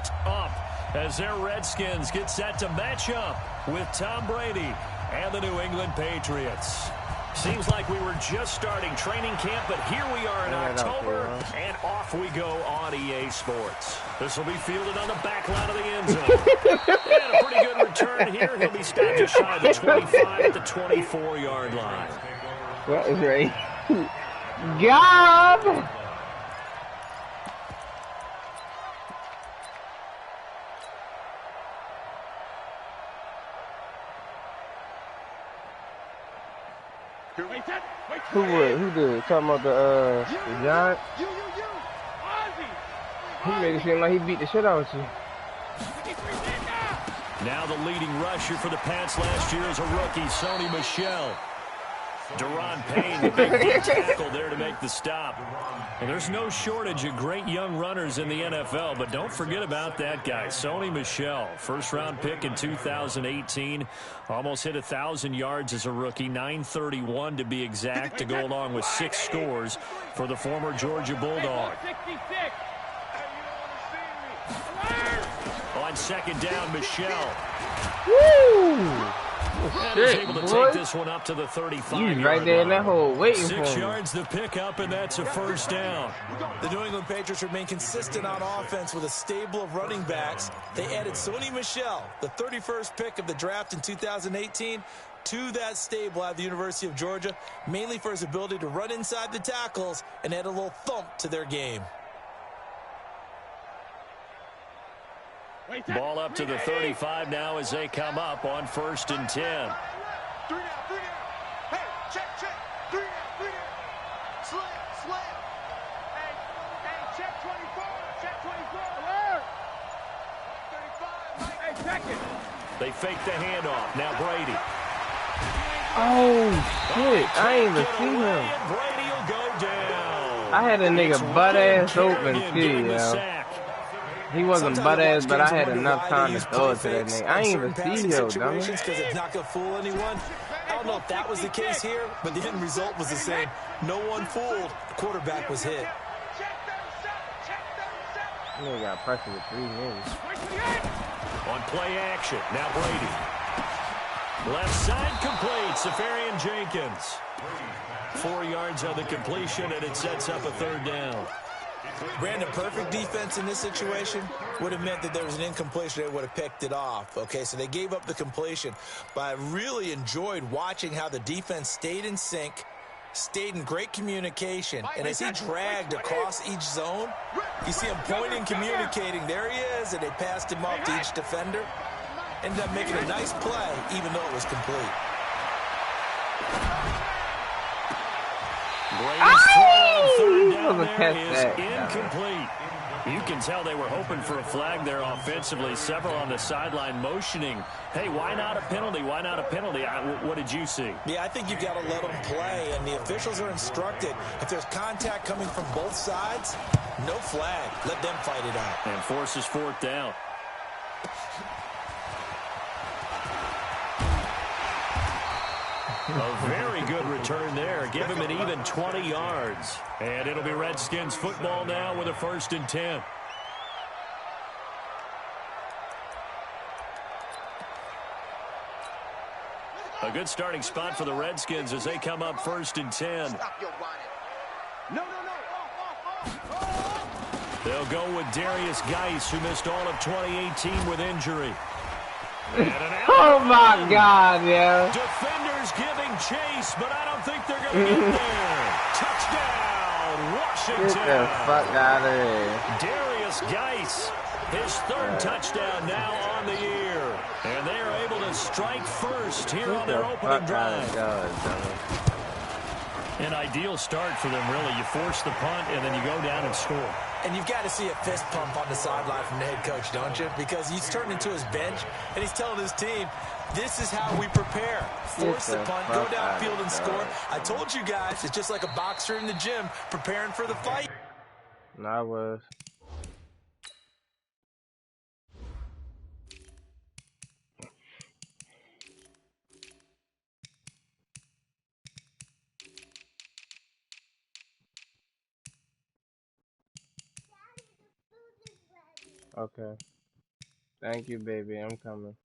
pumped up as their Redskins get set to match up with Tom Brady and the New England Patriots. Seems like we were just starting training camp, but here we are in October, and off we go on EA Sports. This will be fielded on the back line of the end zone. And a pretty good return here. He'll be stopped just shy of the 25 at the 24-yard line. What is right? Gob! Who did? Talking about the Giants? He made it seem like he beat the shit out of you. Now the leading rusher for the Pats last year is a rookie, Sony Michel. Deron Payne, the big tackle there to make the stop. And there's no shortage of great young runners in the NFL, but don't forget about that guy, Sony Michel. First-round pick in 2018. Almost hit 1,000 yards as a rookie, 931 to be exact, to go along with 6 scores for the former Georgia Bulldog. On second down, Michel. Woo! Shit, able to take this one up to the 35. He's right there in that hole waiting 6 for yards the pickup, and that's a first down. The New England Patriots remain consistent on offense with a stable of running backs. They added Sony Michel, the 31st pick of the draft in 2018, to that stable at the University of Georgia, mainly for his ability to run inside the tackles and add a little thump to their game. Ball up to the 35 now as they come up on 1st and 10. 3 down. Hey, check. 3 down. Slam. Hey, check 24. Alert. 35. Hey, check it. They fake the handoff. Now Brady. Oh, shit. I ain't even see him. Brady will go down. I had a nigga butt-ass open, too, yo. He wasn't butt-ass, but I had enough time to throw it to that nigga. I ain't even see him, dummy. Because it's not going to fool anyone. I don't know if that was the case here, but the end result was the same. No one fooled. The quarterback was hit. Nigga got pressure with 3 minutes. On play action, now Brady. Left side complete, Safarian Jenkins. 4 yards on the completion, and it sets up a 3rd down. Brandon, perfect defense in this situation would have meant that there was an incompletion. They would have picked it off. Okay, so they gave up the completion. But I really enjoyed watching how the defense stayed in sync, stayed in great communication. And as he dragged across each zone, you see him pointing, communicating. There he is, and they passed him off to each defender. Ended up making a nice play, even though it was complete. Brady's throw on 3rd down there is incomplete. You can tell they were hoping for a flag there offensively. Several on the sideline motioning, hey, why not a penalty? Why not a penalty? What did you see? Yeah, I think you've got to let them play, and the officials are instructed. If there's contact coming from both sides, no flag. Let them fight it out. And forces 4th down. A very good return there. Give him an even 20 yards. And it'll be Redskins football now with a 1st and 10. A good starting spot for the Redskins as they come up 1st and 10. They'll go with Darius Geis, who missed all of 2018 with injury. Oh my God, yeah. Defenders giving chase, but I don't think they're going to get there. Touchdown, Washington. Get the fuck out of here. Darius Geis, his 3rd touchdown now on the year. And they are able to strike first here on their opening drive. An ideal start for them, really. You force the punt, and then you go down and score. And you've got to see a fist pump on the sideline from the head coach, don't you? Because he's turned into his bench, and he's telling his team, this is how we prepare. Force the punt, go downfield and score. I told you guys, it's just like a boxer in the gym preparing for the fight. No, I was. Okay. Thank you, baby. I'm coming.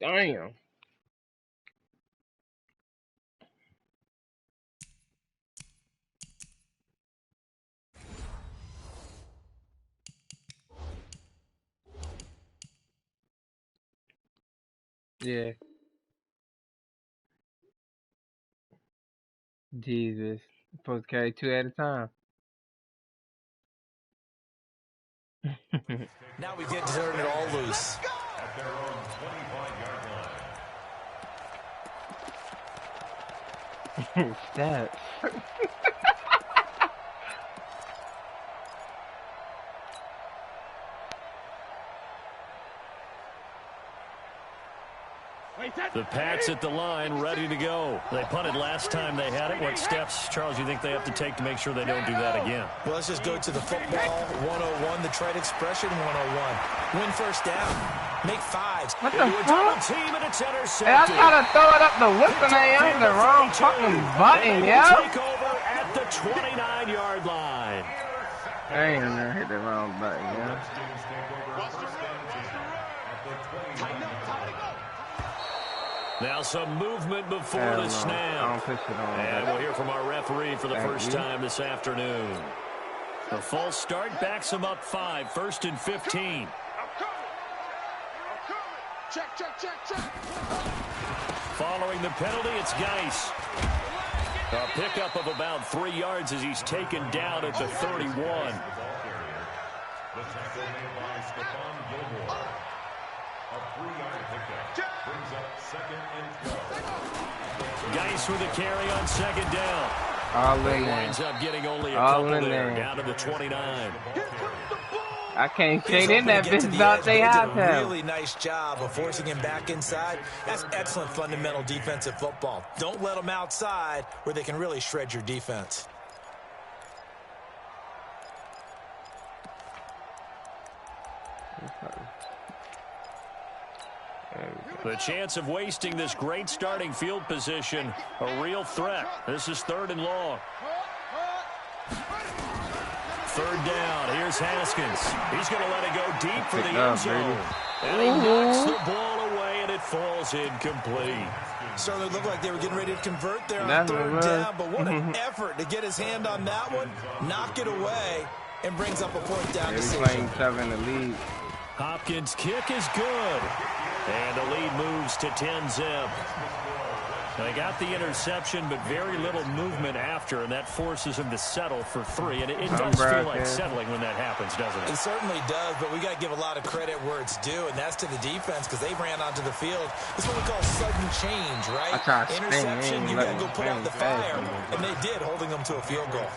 Damn. Yeah. Jesus. Supposed to carry 2 at a time. Now we get turning it all loose. At their own 25-yard line. Stats. The Pats at the line, ready to go. They punted last time they had it. What steps, Charles, you think they have to take to make sure they don't do that again? Well, let's just go to the football 101, the trade expression 101. Win first down. Make fives. What the fuck? Team and it's intercepted. Hey, I try to throw it up the whipping I am the wrong fucking button, yo. Take over at the 29-yard line. I ain't gonna hit the wrong button, yo. Now some movement before the snap. And we'll hear from our referee for the first time this afternoon. The false start backs him up 5, 1st and 15. Check, check, check, check. Following the penalty, it's Geis. A pickup of about 3 yards as he's taken down at the 31. Geis with a carry on 2nd down. All in there. Winds up getting only a couple there, down to the 29. I can't shade in that bitch about they have him. Really nice job of forcing him back inside. That's excellent fundamental defensive football. Don't let them outside where they can really shred your defense. The chance of wasting this great starting field position, a real threat. This is 3rd and long. 3rd down. Here's Haskins. He's going to let it go deep for the end zone. And he knocks the ball away, and it falls incomplete. Certainly looked like they were getting ready to convert there on 3rd down, but what an effort to get his hand on that one, knock it away, and brings up a 4th down decision. Playing 7 in the lead. Hopkins' kick is good. And the lead moves to 10-zip. They got the interception, but very little movement after, and that forces him to settle for 3. And it does feel like settling when that happens, doesn't it? It certainly does, but we got to give a lot of credit where it's due, and that's to the defense because they ran onto the field. It's what we call sudden change, right? Interception, you got to go put out the fire, and they did, holding them to a field goal.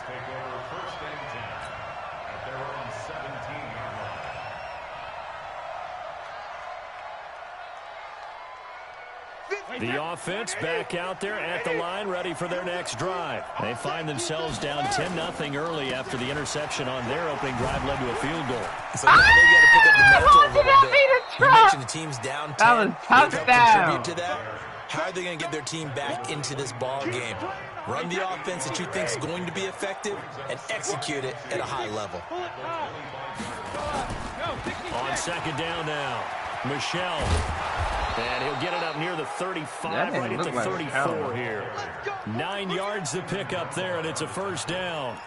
The offense back out there at the line, ready for their next drive. They find themselves down 10-0 early after the interception on their opening drive led to a field goal. So now they got to pick up the mantle a little bit. You mentioned the team's down 10. That was touchdown. To that. How are they going to get their team back into this ball game? Run the offense that you think is going to be effective and execute it at a high level. On 2nd down now, Michelle. And he'll get it up near the 35, right at the 34 here. 9 yards to pick up there, and it's a 1st down.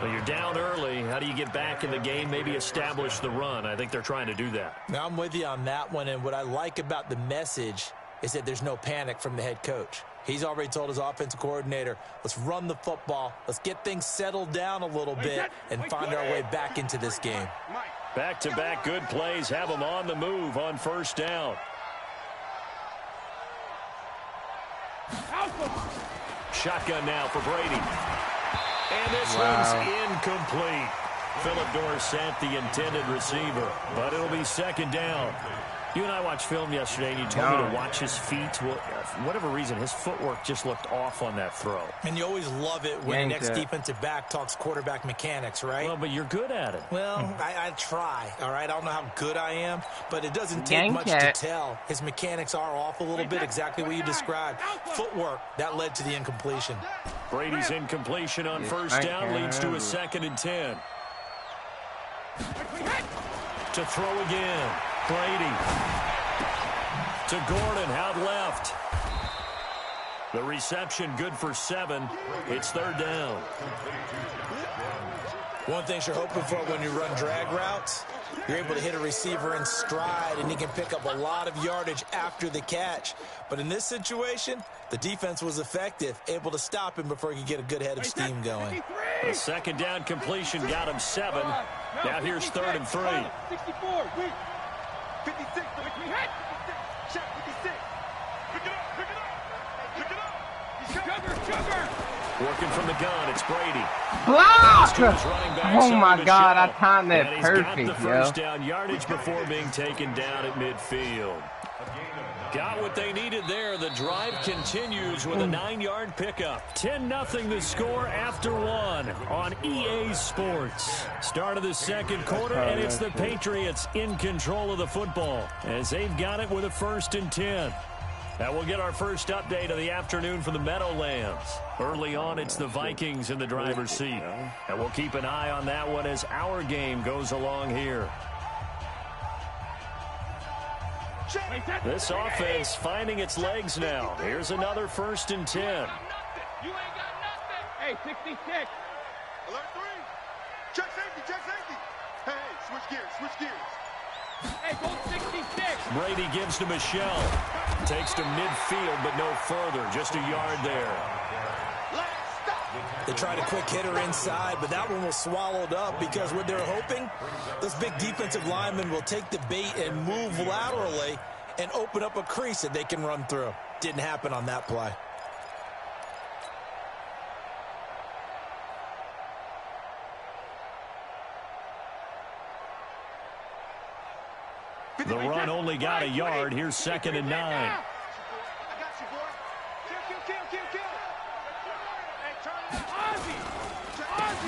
Well, you're down early. How do you get back in the game, maybe establish the run? I think they're trying to do that. Now, I'm with you on that one, and what I like about the message is that there's no panic from the head coach. He's already told his offensive coordinator, let's run the football, let's get things settled down a little bit, and find our way back into this game. Back-to-back good plays have them on the move on 1st down. Shotgun now for Brady. And this one's incomplete. Philip Dorsett, the intended receiver, but it'll be 2nd down. You and I watched film yesterday, and you told me to watch his feet. Well, for whatever reason, his footwork just looked off on that throw. And you always love it when the next defensive back talks quarterback mechanics, right? Well, but you're good at it. Well, I try, all right? I don't know how good I am, but it doesn't take much to tell. His mechanics are off a little bit, exactly what you described. Footwork, that led to the incompletion. Brady's incompletion on 1st down leads to a 2nd and 10. To throw again. Brady to Gordon, out left. The reception good for 7. It's 3rd down. One thing you're hoping for when you run drag routes, you're able to hit a receiver in stride, and he can pick up a lot of yardage after the catch. But in this situation, the defense was effective, able to stop him before he could get a good head of steam going. The 2nd down completion got him 7. Now here's 3rd and 3. 64, 56, check 56. Pick it up. Sugar. Working from the gun, it's Brady. Block! Oh my God, I timed that perfect, he's got the 1st down yardage before being taken down at midfield. Got what they needed there. The drive continues with a 9-yard pickup. 10-0 the score after 1 on EA Sports. Start of the 2nd quarter, and it's the Patriots in control of the football as they've got it with a 1st and 10. Now we'll get our first update of the afternoon from the Meadowlands. Early on, it's the Vikings in the driver's seat. And we'll keep an eye on that one as our game goes along here. This offense finding its legs now. Here's another 1st and 10. You ain't got nothing. Hey, 66. Alert 3. Check safety. Hey, switch gears. Hey, go 66. Brady gives to Michelle. Takes to midfield, but no further. Just a yard there. They tried a quick hitter inside, but that one was swallowed up because what they're hoping, those big defensive linemen will take the bait and move laterally and open up a crease that they can run through. Didn't happen on that play. The run only got a yard. Here's 2nd and 9. I got you, boy. Kill.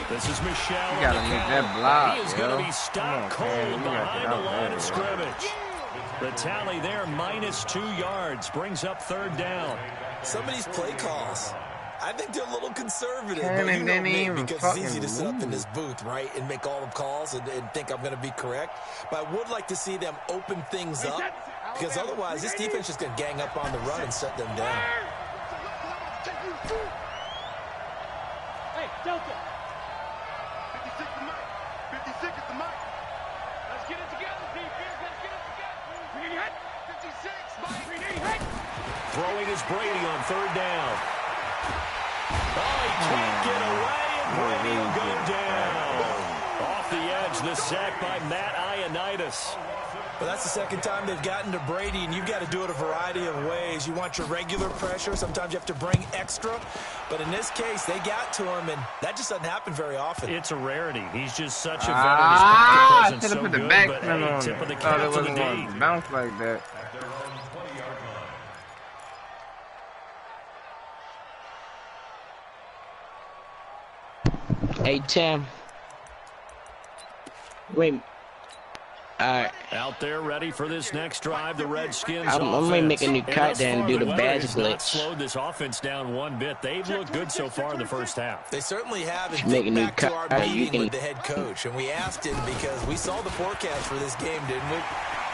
This is Michelle. You gotta make that block, He is going to be stopped cold behind the line of scrimmage. The tally there, -2 yards, brings up 3rd down. Some of these play calls, I think they're a little conservative. Cannon But you know didn't me, even because fucking it's easy to sit up in move. this booth, right, and make all the calls and think I'm going to be correct. But I would like to see them open things up, because otherwise this defense is going to gang up on the run and shut them down. Hey, Delta. 56 is the mic. 56 is the mic. Let's get it together, defense. Let's get it together. Green hit. 56. Green hit. Throwing is Brady on 3rd down. Oh, he can't get away, and Brady will go down. Off the edge, the sack by Matt Ioannidis. But that's the 2nd time they've gotten to Brady, and you've got to do it a variety of ways. You want your regular pressure. Sometimes you have to bring extra. But in this case, they got to him, and that just doesn't happen very often. It's a rarity. He's just such a veteran. I should have put the backspin on it. I thought it wasn't going to bounce like that. Hey, Tim. Wait. Alright. Out there ready for this next drive, the Redskins I'm gonna make a new cut there and do the badge glitch. glitch. Slowed this offense down one bit. They've looked good so far in the 1st half. They certainly have. And Make a think new back to our cut. You meeting can- with the head coach, and we asked him because we saw the forecast for this game, didn't we?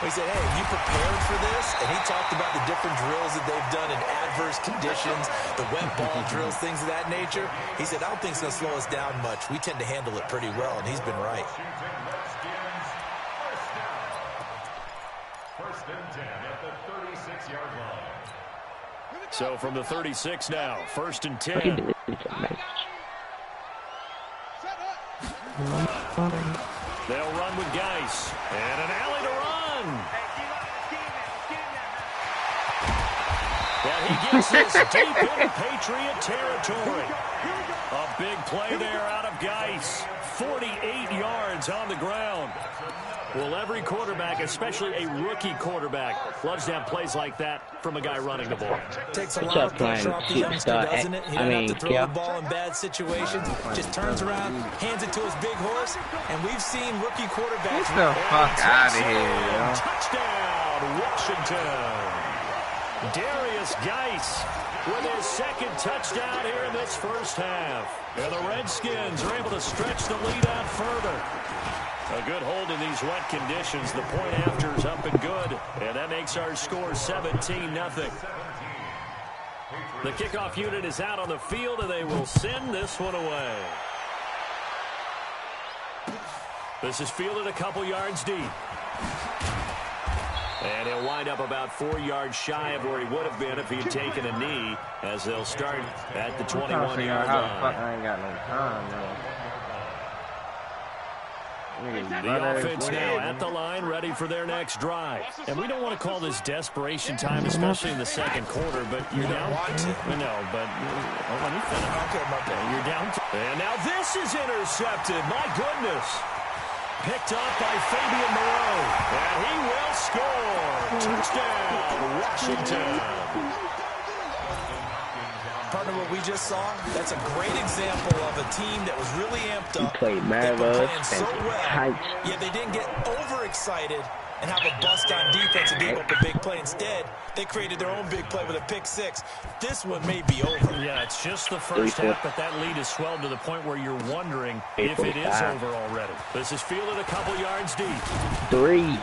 We said, hey, have you prepared for this? And he talked about the different drills that they've done in adverse conditions, the wet ball drills, things of that nature. He said, I don't think it's going to slow us down much. We tend to handle it pretty well, and he's been right. 1st and 10 at the 36-yard line. So from the 36 now, 1st and 10. They'll run with Geis. And an alley to run. And he gets this deep into Patriot territory. A big play there out of Geis. 48 yards on the ground. Well, every quarterback, especially a rookie quarterback, loves to have plays like that from a guy running the ball. Takes a lot of pressure off the youngster, doesn't it? He doesn't have to throw the ball in bad situations. Just turns around, hands it to his big horse, and we've seen rookie quarterbacks. Get the fuck out of here, yo. Touchdown, Washington. Darius Geis with his 2nd touchdown here in this 1st half. And the Redskins are able to stretch the lead out further. A good hold in these wet conditions. The point after is up and good. And that makes our score 17-0. The kickoff unit is out on the field, and they will send this one away. This is fielded a couple yards deep. And he'll wind up about 4 yards shy of where he would have been if he had taken a knee, as they'll start at the 21-yard line. I ain't got no time, man. The offense now at the line, ready for their next drive. And we don't want to call this desperation time, especially in the 2nd quarter, but you're down. No, but let me finish. You're down. And now this is intercepted. My goodness. Picked up by Fabian Moreau. And he will score. Touchdown, Washington. Partner, what we just saw, that's a great example of a team that was really amped up. Played They've been Marvel, playing so well, yet they didn't get overexcited and have a bust on defense and gave up a big play. Instead, they created their own big play with a pick 6. This one may be over. Yeah, it's just the 1st half, but that lead is swelled to the point where you're wondering if it is over already. This is fielded a couple yards deep. 3.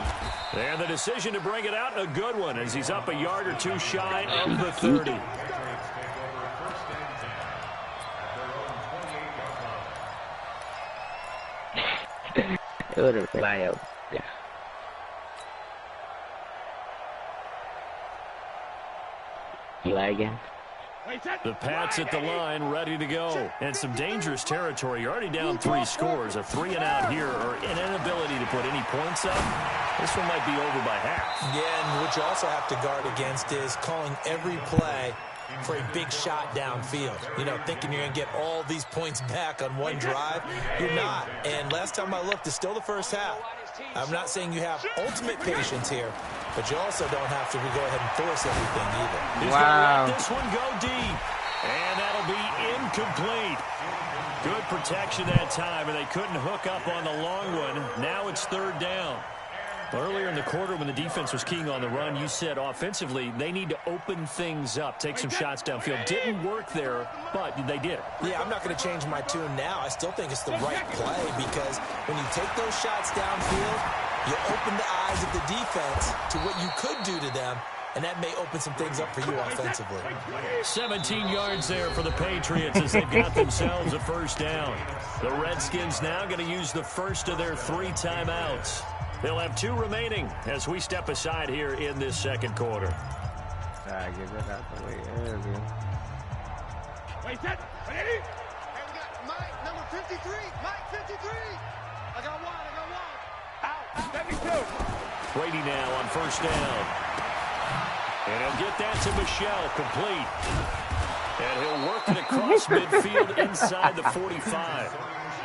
And the decision to bring it out, a good one, as he's up a yard or two shy of the 30. It would have fly out. Yeah. Fly again. The Pats at the line, ready to go. And some dangerous territory. You're already down 3 scores. A 3-and-out here, or an inability to put any points up. This one might be over by half. Yeah, and what you also have to guard against is calling every play for a big shot downfield. You know, thinking you're going to get all these points back on one drive. You're not. And last time I looked, it's still the first half. I'm not saying you have ultimate patience here, but you also don't have to go ahead and force everything either. Wow. Let this one go deep. And that'll be incomplete. Good protection that time, and they couldn't hook up on the long one. Now it's 3rd down. Earlier in the quarter when the defense was keying on the run, you said offensively they need to open things up, take some shots downfield. Didn't work there, but they did. Yeah, I'm not going to change my tune now. I still think it's the right play because when you take those shots downfield, you open the eyes of the defense to what you could do to them, and that may open some things up for you offensively. 17 yards there for the Patriots as they've got themselves a 1st down. The Redskins now going to use the first of their 3 timeouts. They'll have 2 remaining as we step aside here in this 2nd quarter. Get that out the way early. Wait, set. Ready? Hey, we got Mike, number 53. Mike, 53. I got one. Out. 72. Brady now on 1st down. And he'll get that to Michelle, complete. And he'll work it across midfield inside the 45.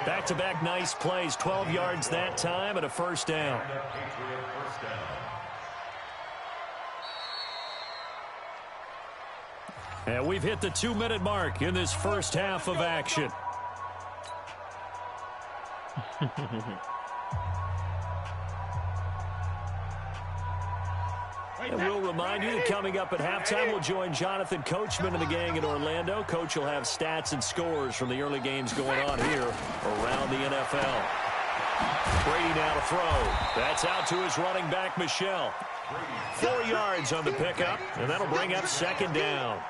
Back-to-back nice plays, 12 yards that time and a 1st down. And we've hit the 2-minute mark in this first half of action. And we'll remind you that coming up at halftime, we'll join Jonathan Coachman and the gang in Orlando. Coach will have stats and scores from the early games going on here around the NFL. Brady now to throw. That's out to his running back, Michelle. 4 yards on the pickup, and that'll bring up 2nd down.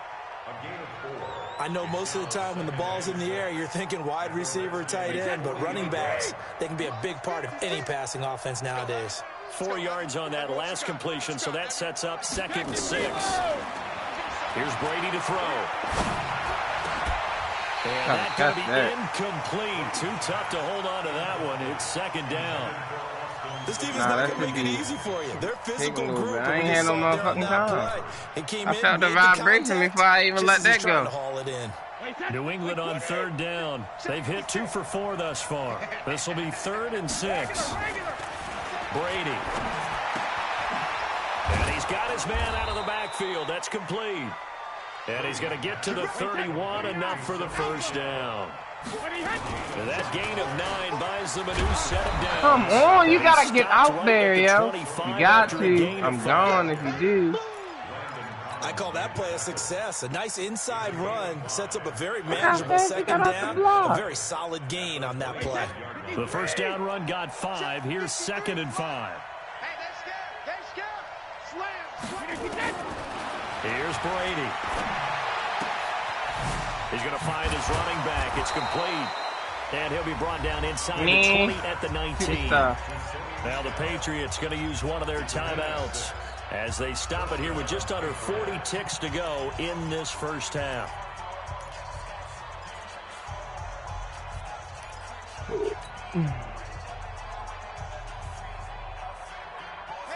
I know most of the time when the ball's in the air, you're thinking wide receiver, tight end, but running backs, they can be a big part of any passing offense nowadays. 4 yards on that last completion, so that sets up 2nd and 6. Here's Brady to throw. And that's going to be incomplete. Too tough to hold on to that one. It's 2nd down. This team is not going to make it easy for you. They're physical group. I ain't had no motherfucking time. I felt the vibration before I even let that go. New England on 3rd down. They've hit 2 for 4 thus far. This will be 3rd and 6. Brady. And he's got his man out of the backfield. That's complete. And he's going to get to the 31, enough for the 1st down. And that gain of 9 buys them a new set of downs. Come on, you got to get out there, yo. You got to. I'm gone if you do. I call that play a success. A nice inside run sets up a very manageable 2nd down. A very solid gain on that play. The 1st down run got 5. Here's 2nd and 5. Here's Brady. He's going to find his running back. It's complete. And he'll be brought down inside the 20 at the 19. Now the Patriots going to use one of their timeouts as they stop it here with just under 40 ticks to go in this first half.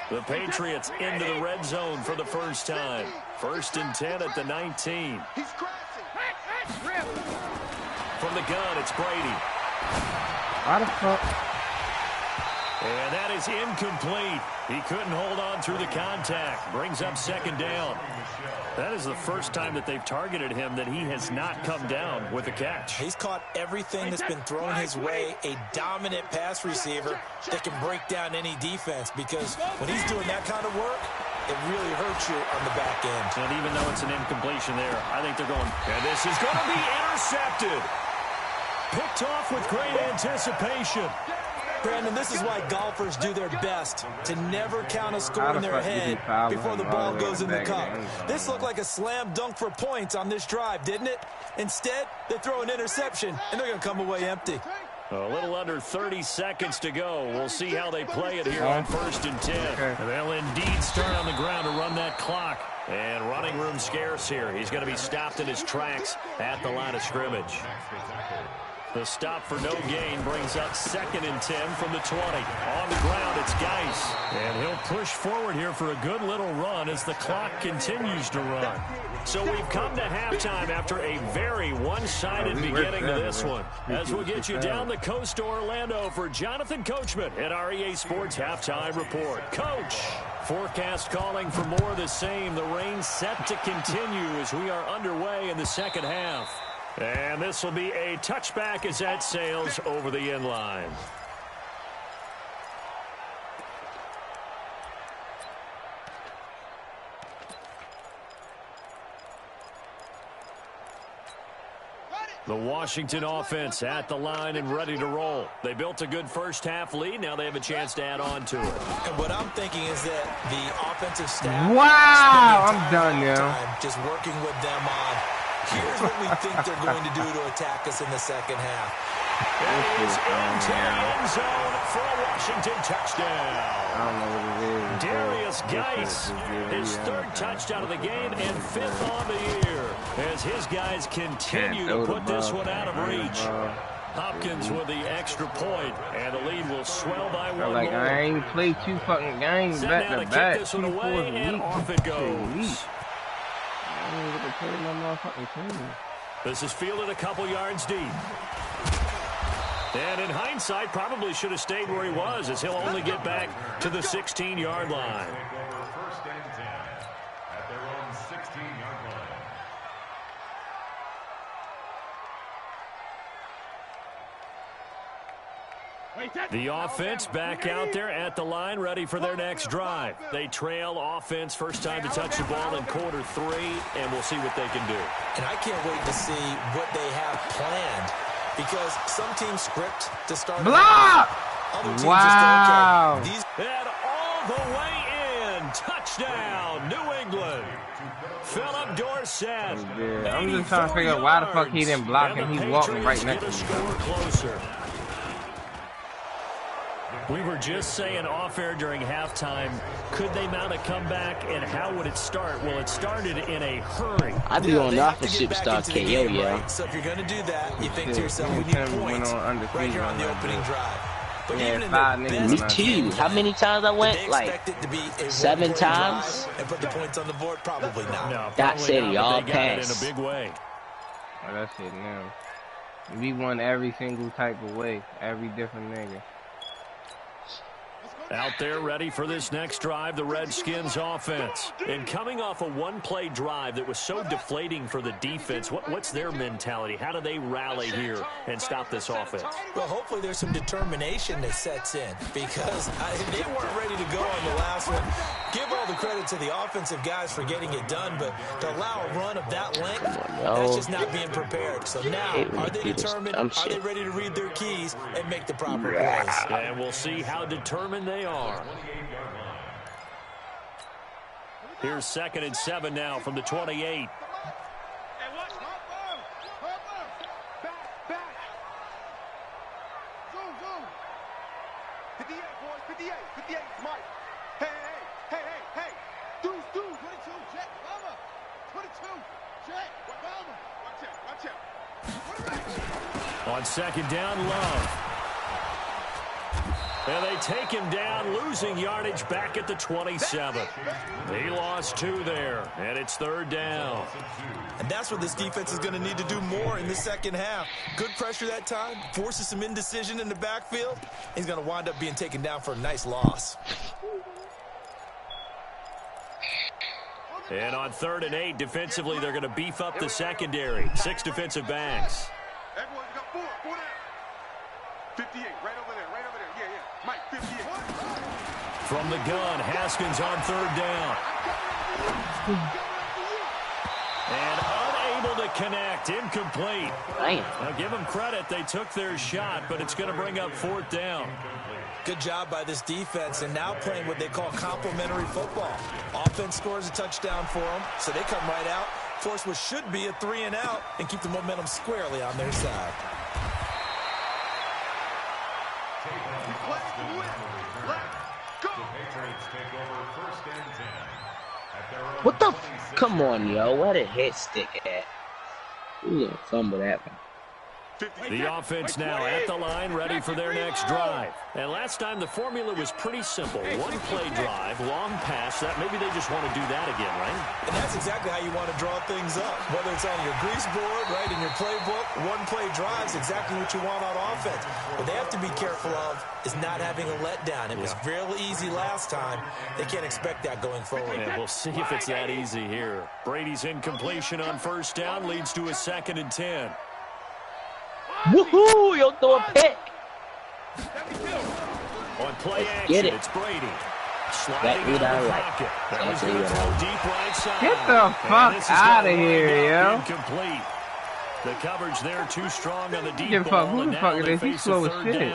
The Patriots into the red zone for the first time. 1st and 10 at the 19. From the gun, it's Brady. How the fuck? And that is incomplete. He couldn't hold on through the contact. Brings up 2nd down. That is the first time that they've targeted him that he has not come down with a catch. He's caught everything that's been thrown his way. A dominant pass receiver that can break down any defense, because when he's doing that kind of work, it really hurts you on the back end. And even though it's an incompletion there, I think they're going, and this is going to be intercepted. Picked off with great anticipation. Brandon, this is why golfers do their best to never count a score in their head before the ball goes in the cup. This looked like a slam dunk for points on this drive, didn't it? Instead, they throw an interception, and they're going to come away empty. A little under 30 seconds to go. We'll see how they play it here on 1st and 10. And they'll indeed start on the ground to run that clock. And running room scarce here. He's going to be stopped in his tracks at the line of scrimmage. The stop for no gain brings up 2nd and 10 from the 20. On the ground, it's Geis. And he'll push forward here for a good little run as the clock continues to run. So we've come to halftime after a very one-sided beginning to this one. As we'll get you down the coast to Orlando for Jonathan Coachman at our EA Sports Halftime Report. Coach, forecast calling for more of the same. The rain set to continue as we are underway in the second half. And this will be a touchback as that sails over the end line. The Washington offense at the line and ready to roll. They built a good first half lead. Now they have a chance to add on to it. And what I'm thinking is that the offensive staff... Wow, I'm done now. Just working with them on... Here's what we think they're going to do to attack us in the second half. And he is into the end zone for a Washington touchdown. I don't know what it is. Darius Geis, his 3rd touchdown of the game and 5th on the year. As his guys continue to put this one out of reach. Hopkins with the extra point, and the lead will swell by one like, more. I ain't played 2 fucking games back to back. This one away, and off it goes. This is fielded a couple yards deep. And in hindsight, probably should have stayed where he was, as he'll only get back to the 16-yard line. First and 10 at their own 16-yard line. The offense back out there at the line, ready for their next drive. They trail offense, first time to touch the ball in quarter 3, and we'll see what they can do. And I can't wait to see what they have planned, because some teams script to start. Block! Other teams wow! Just, okay, and all the way in, touchdown, New England. Philip Dorsett. Yeah, I'm just trying to figure out why the fuck he didn't block and he's walking right next to me. Closer. We were just saying off-air during halftime, could they mount a comeback, and how would it start? Well, it started in a hurry. I'd be on the offensive start KO, game, yeah. Right? So if you're going to do that, you think to yourself, we need points right here on the opening drive. But yeah, me too. How many times I went? Like 7 times? And put the points on the board? Probably not. No, that's it, y'all pass. In a big way. Oh, that's it now. We won every single type of way. Every different nigga. Out there ready for this next drive, the Redskins offense. And coming off a one-play drive that was so deflating for the defense, what's their mentality? How do they rally here and stop this offense? Well, hopefully there's some determination that sets in, because they weren't ready to go on the last one. Give all the credit to the offensive guys for getting it done, but to allow a run of that length, that's just not being prepared. So now, are they determined? Are they ready to read their keys and make the proper plays? And we'll see how determined they are. Here's 2nd and 7 now from the 28. On 2nd down, Love. And they take him down, losing yardage back at the 27. He lost 2 there, and it's 3rd down. And that's what this defense is going to need to do more in the second half. Good pressure that time, forces some indecision in the backfield. He's going to wind up being taken down for a nice loss. And on 3rd and 8, defensively, they're going to beef up the secondary. 6 defensive backs. Everyone's got 4 down. 58, right over there, yeah. Mike, 58. From the gun, Haskins on 3rd down. And unable to connect. Incomplete. Damn. Now, give them credit. They took their shot, but it's going to bring up 4th down. Good job by this defense, and now playing what they call complementary football. Offense scores a touchdown for them, so they come right out, force what should be a 3-and-out, and keep the momentum squarely on their side. What the? Come on, yo. Where the hit stick at? Who's gonna fumble that one? The offense now at the line, ready for their next drive. And last time, the formula was pretty simple. One-play drive, long pass. That maybe they just want to do that again, right? And that's exactly how you want to draw things up. Whether it's on your grease board, right, in your playbook, one-play drive is exactly what you want on offense. What they have to be careful of is not having a letdown. It was fairly easy last time. They can't expect that going forward. Yeah, we'll see if it's that easy here. Brady's incompletion on 1st down leads to a 2nd and 10. Woohoo! You'll throw a pick. On play action, it's Brady. Sliding out of the pocket. That was going to throw deep right side. Get the fuck out of here, yo. Incomplete. The coverage there too strong on the deep Give a ball. fuck. Who the fuck is this? He's slow as shit.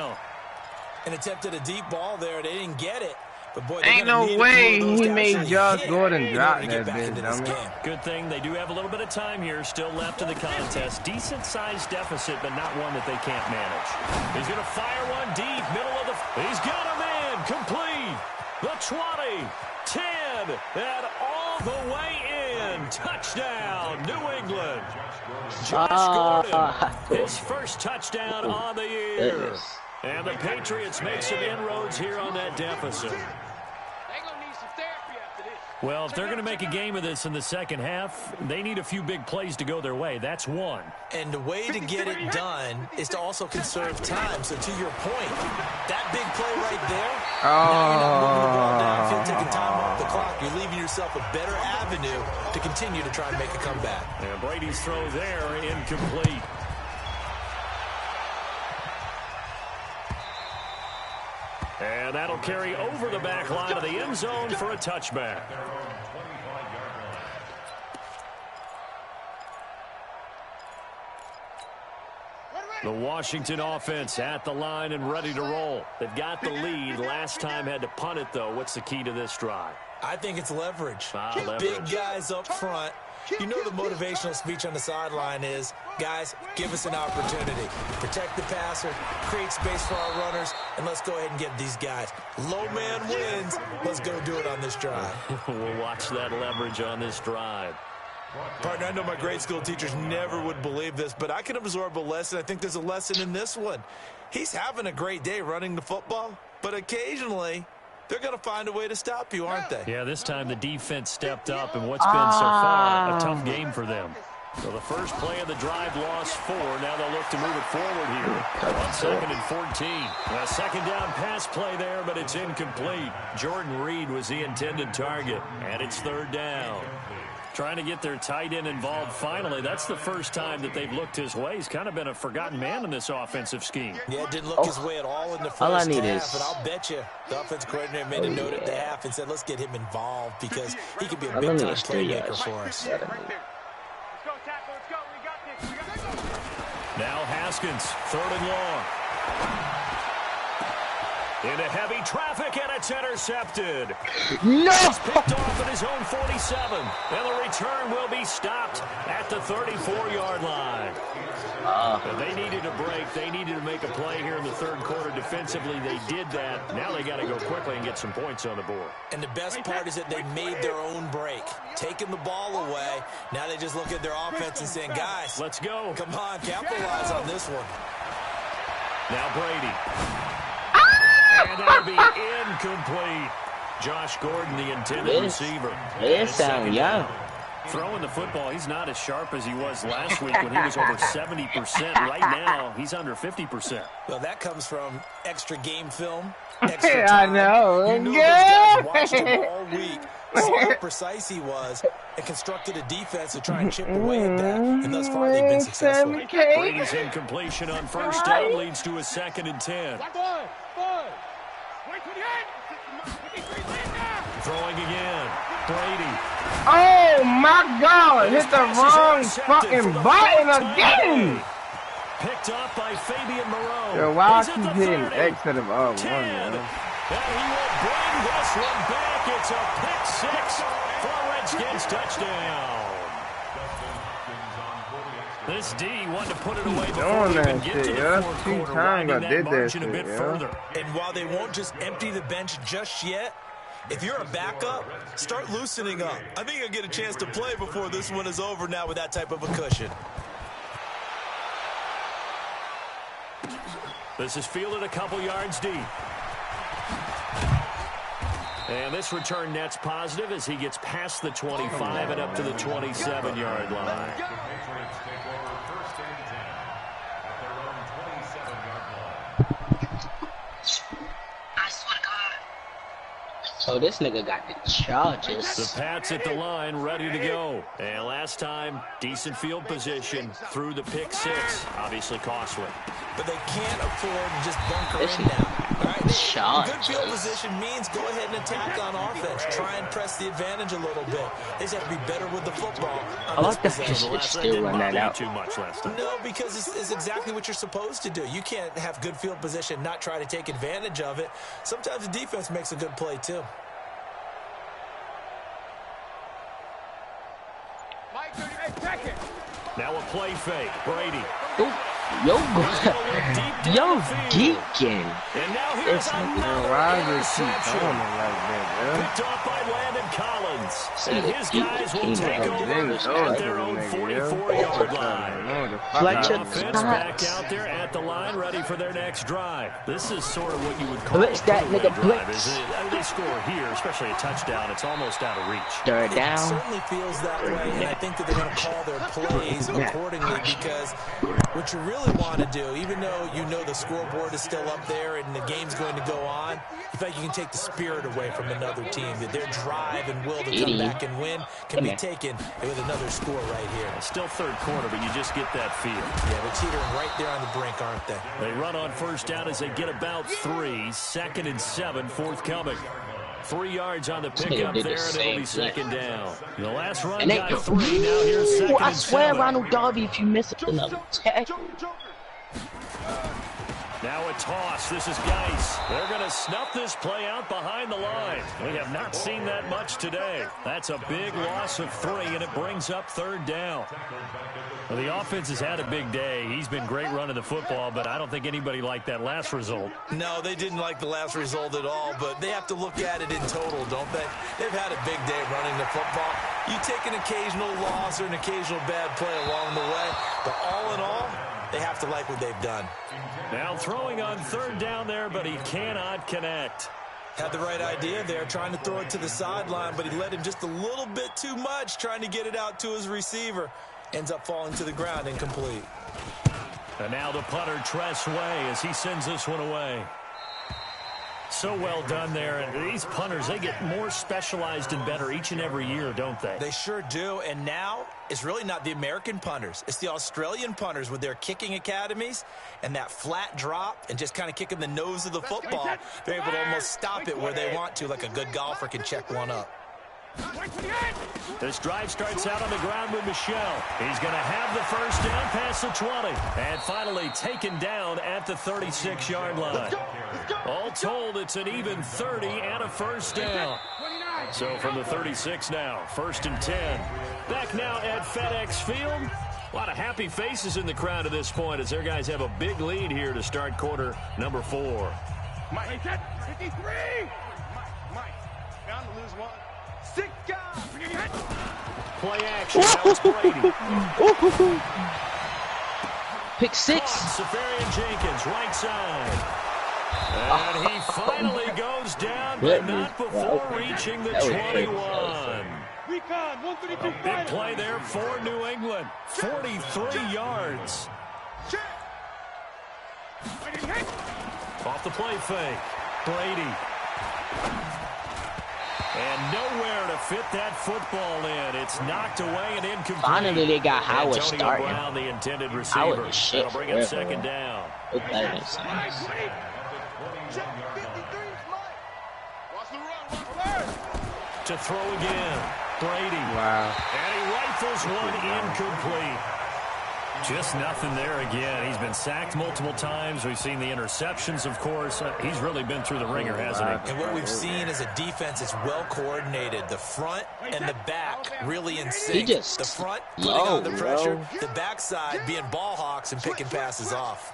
And attempted a deep ball there. They didn't get it. But boy, ain't no way he made Josh Gordon drop that bitch. Good thing they do have a little bit of time here still left in the contest. Decent-sized deficit, but not one that they can't manage. He's going to fire one deep, middle of the... He's got a man, complete. The 20, 10, and all the way in. Touchdown, New England. Josh Gordon, his first touchdown on the year. And the Patriots make some inroads here on that deficit. Well, if they're going to make a game of this in the second half, they need a few big plays to go their way. That's one. And the way to get it done is to also conserve time. So to your point, that big play right there, now you're not moving the ball downfield, taking time off the clock. You're leaving yourself a better avenue to continue to try and make a comeback. And Brady's throw there, incomplete. And that'll carry over the back line of the end zone for a touchback. The Washington offense at the line and ready to roll. They've got the lead. Last time had to punt it, though. What's the key to this drive? I think it's leverage. Leverage. Big guys up front. You know the motivational speech on the sideline is, guys, give us an opportunity. Protect the passer, create space for our runners, and let's go ahead and get these guys. Low man wins. Let's go do it on this drive. We'll watch that leverage on this drive. Partner, I know my grade school teachers never would believe this, but I can absorb a lesson. I think there's a lesson in this one. He's having a great day running the football, but occasionally they're going to find a way to stop you, aren't they? Yeah, this time the defense stepped up, and what's been so far a tough game for them. So the first play of the drive lost 4. Now they'll look to move it forward here on 2nd and 14. A second down pass play there, but it's incomplete. Jordan Reed was the intended target, and it's 3rd down. Trying to get their tight end involved finally. That's the first time that they've looked his way. He's kind of been a forgotten man in this offensive scheme. Yeah, it didn't look his way at all in the first half. And I'll bet you the offensive coordinator made a note at the half and said, let's get him involved because he could be a big-time playmaker for us. Now Haskins, 3rd and long. Into heavy traffic, and it's intercepted. No! He's picked off at his own 47, and the return will be stopped at the 34-yard line. They needed a break. They needed to make a play here in the 3rd quarter defensively. They did that. Now they got to go quickly and get some points on the board. And the best part is that they made their own break, taking the ball away. Now they just look at their offense and saying, guys, let's go. Come on, capitalize on this one. Now Brady. And that'll be incomplete. Josh Gordon, the intended receiver. It sounds young. Throwing the football, he's not as sharp as he was last week when he was over 70%. Right now, he's under 50%. Well, that comes from extra game film, extra time. I know. You know those guys watched him all week, saw how precise he was, and constructed a defense to try and chip away at that. And thus far, they've been successful. Brady's incompletion on 1st down leads to a 2nd and 10. Throwing again. Brady. Oh, my God! Hit the wrong fucking button again! Picked up by Fabian Moreau. Yo, why I keep hitting X to the one, man? And he will bring this one back. It's a pick six for a Redskins touchdown. This D wanted to put it away before we even get to the fourth quarter, winding that margin a bit further. And while they won't just empty the bench just yet, if you're a backup, start loosening up. I think you'll get a chance to play before this one is over now with that type of a cushion. This is fielded a couple yards deep. And this return net's positive as he gets past the 25 and up to the 27-yard line. So this nigga got the charges. The Pats at the line, ready to go. And last time, decent field position through the pick six. Obviously costly. But they can't afford to just bunker in now. All right? Good field position means go ahead and attack on offense. Try and press the advantage a little bit. They just have to be better with the football. I like the fish still run that out. Too much last time. No, because it's exactly what you're supposed to do. You can't have good field position, not try to take advantage of it. Sometimes the defense makes a good play, too. Now a play fake. Brady. Ooh, yo, geeking. And now here's Why is he throwing it like that, man? picked off by Landon Collins. And his guys will take over at their own 44-yard line. Fletcher Offense back out there at the line, ready for their next drive. This is sort of what you would call Blitz a that throwaway nigga, drive. blitz. They score here, especially a touchdown. It's almost out of reach. Third It down. certainly feels that way, and I think that they're going to call their plays accordingly because what you really want to do, even though you know the scoreboard is still up there and the game's going to go on, you feel like you can take the spirit away from another team, that their drive and will to come back and win can be taken with another score right here. It's still third quarter, but you just get that feel. Yeah, they're teetering right there on the brink, aren't they? They run on first down as they get about 3. 2nd and 7, forthcoming. 3 yards on the pickup there, and it'll be second down. The last run got 3. Now here's second I and swear, 7. Ronald Darby, if you miss another tackle. Now a toss. This is Geis. They're going to snuff this play out behind the line. We have not seen that much today. That's a big loss of 3, and it brings up third down. Well, the offense has had a big day. He's been great running the football, but I don't think anybody liked that last result. No, they didn't like the last result at all, but they have to look at it in total, don't they? They've had a big day running the football. You take an occasional loss or an occasional bad play along the way, but all in all, they have to like what they've done. Now throwing on third down there, but he cannot connect. Had the right idea there, trying to throw it to the sideline, but he let him just a little bit too much, trying to get it out to his receiver. Ends up falling to the ground, incomplete. And now the punter, Tress Way, as he sends this one away. So well done there. And these punters, they get more specialized and better each and every year, don't they? They sure do. And now it's really not the American punters. It's the Australian punters with their kicking academies and that flat drop and just kind of kicking the nose of the football. They're able to almost stop it where they want to, like a good golfer can check one up. This drive starts out on the ground with Michelle. He's going to have the first down past the 20. And finally taken down at the 36-yard line. All told, it's an even 30 and a first down. So from the 36 now, 1st and 10. Back now at FedEx Field. A lot of happy faces in the crowd at this point as their guys have a big lead here to start quarter number 4. Mike, 53! Mike, bound to lose one. 6 guys! Play action. Now it's Brady. Pick 6. Safarian Jenkins, right side. And he finally goes down, but not before reaching the 21. Big play there for New England. 43 yards. Off the play fake. Brady. And nowhere to fit that football in. It's knocked away and incomplete. Finally, they got Howard Antonio starting. Brown, the intended receiver. Howard is shit. That'll bring up second down. Look better than Science. To throw again. Brady. Wow. And he rifles one incomplete. Just nothing there again. He's been sacked multiple times. We've seen the interceptions, of course. He's really been through the ringer, hasn't he? And what we've seen is a defense that's well coordinated. The front and the back really in sync. The front putting on the pressure. The backside being ball hawks and picking passes off.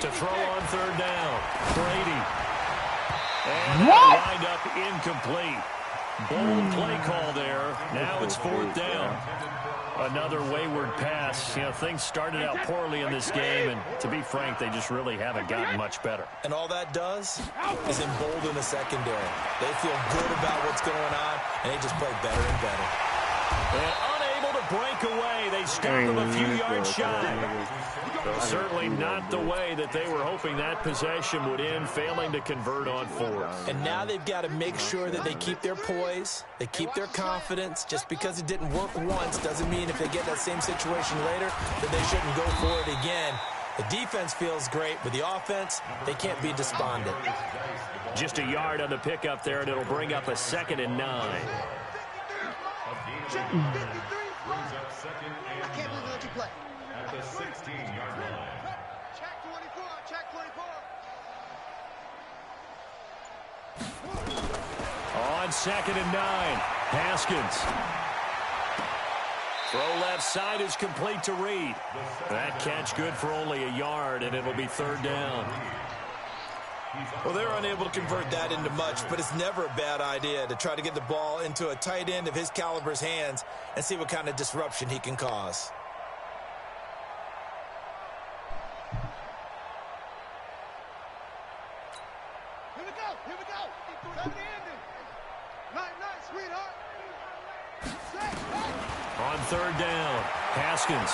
To throw on third down. Brady. And lined up incomplete. Bold play call there. Now it's fourth down. Another wayward pass. You know, things started out poorly in this game, and to be frank, they just really haven't gotten much better. And all that does is embolden the secondary. They feel good about what's going on, and they just play better and better. And unable to break away. They stop them a few yards shy. Certainly not the way that they were hoping that possession would end, failing to convert on fourth. And now they've got to make sure that they keep their poise, they keep their confidence. Just because it didn't work once doesn't mean if they get that same situation later that they shouldn't go for it again. The defense feels great, but the offense, they can't be despondent. Just a yard on the pickup there, and it'll bring up a 2nd and 9. I can't believe they let you play. At the 16-yard line. Check 24, check 24. On 2nd and 9, Haskins. Throw left side is complete to Reed. That catch good for only a yard, and it'll be third down. Well, they're unable to convert that into much, but it's never a bad idea to try to get the ball into a tight end of his caliber's hands and see what kind of disruption he can cause. Here we go, here we go. Come to the ending. Night, night, sweetheart. On third down, Haskins.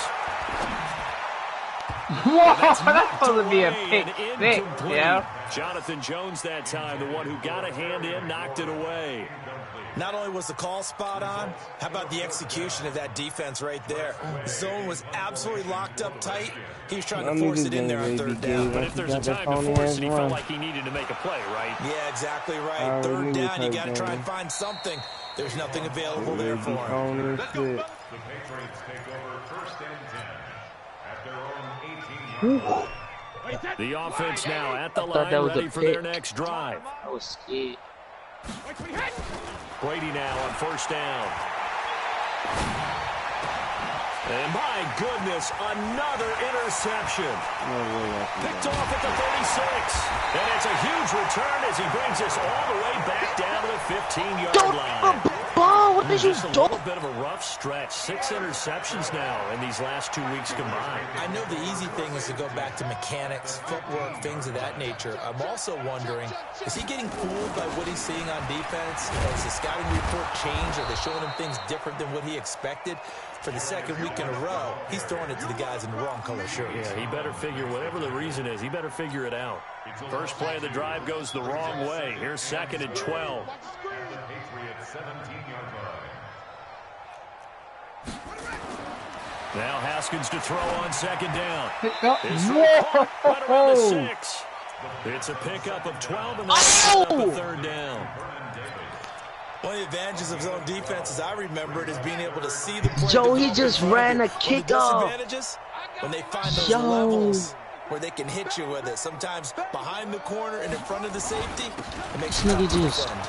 Whoa, that's supposed to be a pick six, yeah. Jonathan Jones that time, the one who got a hand in, knocked it away. Not only was the call spot on, how about the execution of that defense right there? The zone was absolutely locked up tight. He was trying to force it in there on third down. But if there's a time to force it, he felt like he needed to make a play, right? Yeah, exactly right. Third down, you got to try and find something. There's nothing available there for him. The Patriots take over 1st and 10 at their own 18-yard line. The offense now at the line, ready for their next drive. I was scared. Brady now on 1st down. And my goodness, another interception. Picked off at the 36. And it's a huge return as he brings us all the way back down to the 15-yard line. What did you Just a little bit of a rough stretch. 6 interceptions now in these last 2 weeks combined. I know the easy thing is to go back to mechanics, footwork, things of that nature. I'm also wondering, is he getting fooled by what he's seeing on defense? Has the scouting report changed? Are they showing him things different than what he expected? For the 2nd week in a row, he's throwing it to the guys in the wrong color shirts. Yeah, he better figure, whatever the reason is, he better figure it out. First play of the drive goes the wrong way. Here's 2nd and 12. At the Patriots 17-yard line. Now Haskins to throw on 2nd down. Whoa! Right around the 6. It's a pickup of 12, and that's up a third down. One of the advantages of zone defense, as I remember it, is being able to see the play. Joe, he just ran a kick off. Disadvantages, when they find those levels where they can hit you with it, sometimes behind the corner and in front of the safety, it makes it tough to defend.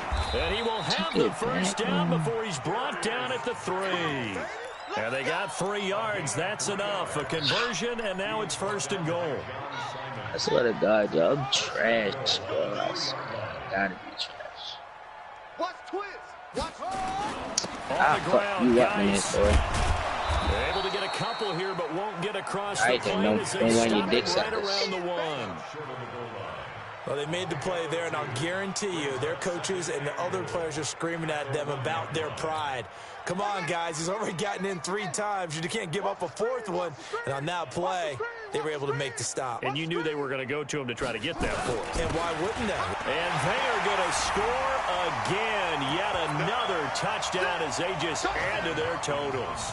And he will have the first down before he's brought down at the 3. And they got 3 yards. That's enough. A conversion, and now it's 1st and goal. I swear to God, Joe, I'm trash, bro. I swear, I gotta be trash. Watch twist. Watch. On the ground, you up, man, guys. boy. They're able to get a couple here, but won't get across the Right, plate don't as they run your stop dick it right suckers. around the 1. Well, they made the play there, and I'll guarantee you their coaches and the other players are screaming at them about their pride. Come on, guys. He's already gotten in 3 times. You can't give up a 4th one. And on that play, they were able to make the stop. And you knew they were going to go to him to try to get that 4th. And why wouldn't they? And they are going to score again. Yet another touchdown as they just add to their totals.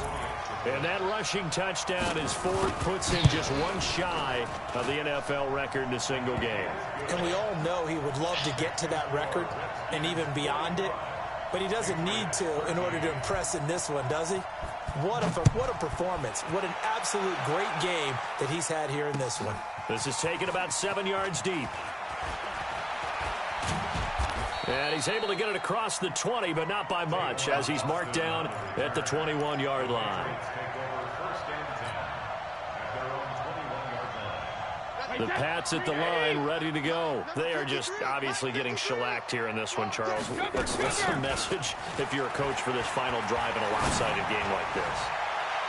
And that rushing touchdown is fourth, puts him just one shy of the NFL record in a single game. And we all know he would love to get to that record and even beyond it, but he doesn't need to in order to impress in this one, does he? What a performance. What an absolute great game that he's had here in this one. This is taken about 7 yards deep. And he's able to get it across the 20, but not by much, as he's marked down at the 21-yard line. The Pats at the line, ready to go. They are just obviously getting shellacked here in this one, Charles. What's the message if you're a coach for this final drive in a lopsided game like this?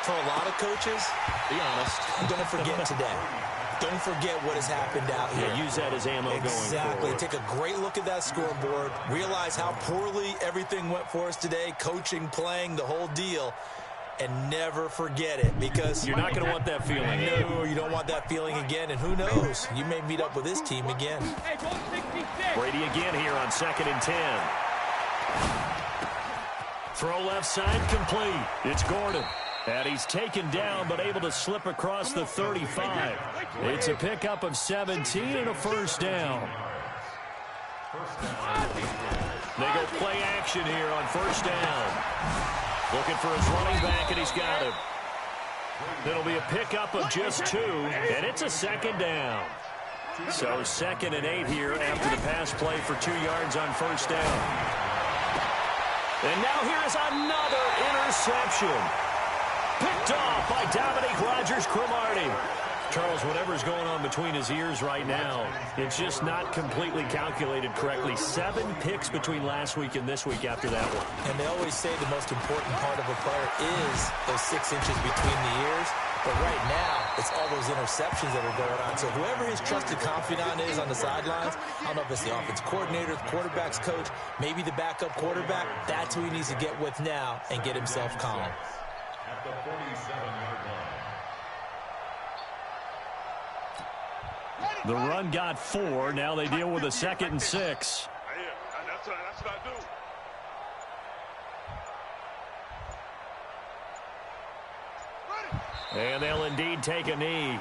For a lot of coaches, be honest, don't forget today. Don't forget what has happened out here. Yeah, use that as ammo going forward. Exactly. Take a great look at that scoreboard. Realize how poorly everything went for us today. Coaching, playing, the whole deal. And never forget it, because you're not going to want that feeling. No, you don't want that feeling again. And who knows? You may meet up with this team again. Brady again here on 2nd and 10. Throw left side complete. It's Gordon. And he's taken down, but able to slip across the 35. It's a pickup of 17 and a first down. They go play action here on first down. Looking for his running back, and he's got him. It'll be a pickup of just 2, and it's a second down. So 2nd and 8 here after the pass play for 2 yards on first down. And now here is another interception. Picked off by Dominique Rodgers-Cromartie. Charles, whatever's going on between his ears right now, it's just not completely calculated correctly. 7 picks between last week and this week after that one. And they always say the most important part of a player is those 6 inches between the ears. But right now, it's all those interceptions that are going on. So whoever his trusted confidant is on the sidelines, I don't know if it's the offense coordinator, the quarterback's coach, maybe the backup quarterback, that's who he needs to get with now and get himself calm. At the 47-yard line. The run got 4. Now they deal with a 2nd and 6. That's what I do. And they'll indeed take a knee.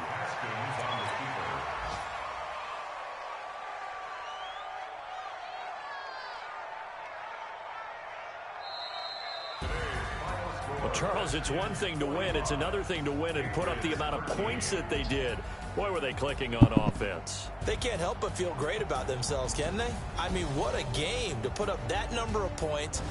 Well, Charles, it's one thing to win. It's another thing to win and put up the amount of points that they did. Boy, were they clicking on offense. They can't help but feel great about themselves, can they? I mean, what a game to put up that number of points.